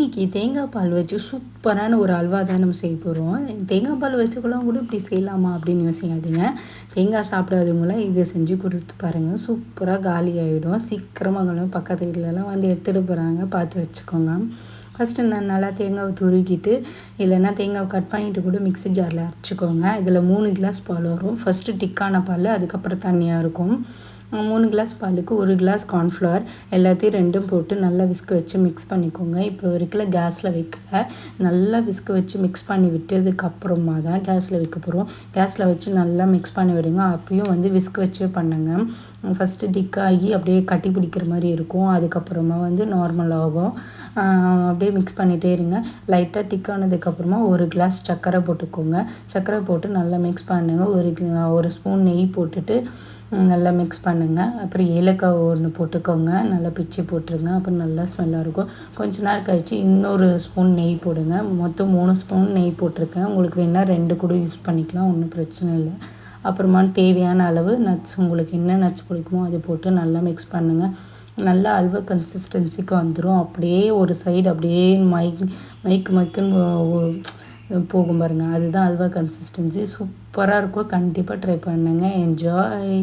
இன்றைக்கி தேங்காய் பால் வச்சு சூப்பரான ஒரு அல்வா தான் நம்ம செய்ய போகிறோம். தேங்காய் பால் வச்சுக்கலாம் கூட இப்படி செய்யலாமா அப்படின்னு யோசிக்காதீங்க. தேங்காய் சாப்பிடாதவங்களாம் இதை செஞ்சு கொடுத்து பாருங்கள். சூப்பராக காலி ஆகிடும். சீக்கிரமாக பக்கத்து வீட்டிலலாம் வந்து எடுத்துகிட்டு போகிறாங்க, பார்த்து வச்சுக்கோங்க. ஃபஸ்ட்டு நான் நல்லா தேங்காவை துருக்கிட்டு இல்லைன்னா தேங்காவை கட் பண்ணிவிட்டு கூட மிக்ஸி ஜாரில் அரைச்சிக்கோங்க. இதில் 3 கிளாஸ் பால் வரும். ஃபஸ்ட்டு திக்கான பால், அதுக்கப்புறம் தண்ணியாக இருக்கும். 3 கிளாஸ் பாலுக்கு 1 கிளாஸ் கார்ன்ஃப்ளவர் எல்லாத்தையும் ரெண்டும் போட்டு நல்லா விஸ்க் வச்சு மிக்ஸ் பண்ணிக்கோங்க. இப்போ இருக்குல்ல கேஸில் வைக்கல, நல்லா விஸ்க் வச்சு மிக்ஸ் பண்ணி விட்டதுக்கப்புறமா தான் கேஸில் வைக்க போகிறோம். கேஸில் வச்சு நல்லா மிக்ஸ் பண்ணி விடுங்க. அப்பயும் வந்து விஸ்க் வச்சே பண்ணுங்க. ஃபஸ்ட்டு திக்காகி அப்படியே கட்டி பிடிக்கிற மாதிரி இருக்கும். அதுக்கப்புறமா வந்து நார்மல் ஆகும். அப்படியே மிக்ஸ் பண்ணிகிட்டே இருங்க. லைட்டாக திக்கானதுக்கப்புறமா 1 கிளாஸ் சர்க்கரை போட்டுக்கோங்க. சர்க்கரை போட்டு நல்லா மிக்ஸ் பண்ணுங்கள். ஒரு ஸ்பூன் நெய் போட்டுட்டு நல்லா மிக்ஸ் பண்ணுங்கள். அப்புறம் ஏலக்காய் 1 போட்டுக்கோங்க. நல்லா பிச்சு போட்டுருங்க. அப்புறம் நல்லா ஸ்மெல்லாக இருக்கும். கொஞ்ச நேரம் கழித்து இன்னொரு ஸ்பூன் நெய் போடுங்க. மொத்தம் 3 ஸ்பூன் நெய் போட்டிருக்கேன். உங்களுக்கு வேணால் 2 கூட யூஸ் பண்ணிக்கலாம், ஒன்றும் பிரச்சனை இல்லை. அப்புறமா தேவையான அளவு நட்ஸ், உங்களுக்கு என்ன நட்ஸ் பிடிக்குமோ அதை போட்டு நல்லா மிக்ஸ் பண்ணுங்கள். நல்லா அல்வா கன்சிஸ்டன்சிக்கு வந்துடும். அப்படியே ஒரு சைடு அப்படியே மைக்குன்னு போகும் பாருங்கள், அதுதான் அல்வா கன்சிஸ்டன்சி. சூப்பராக இருக்கும். கண்டிப்பாக ட்ரை பண்ணுங்கள். என்ஜாய்.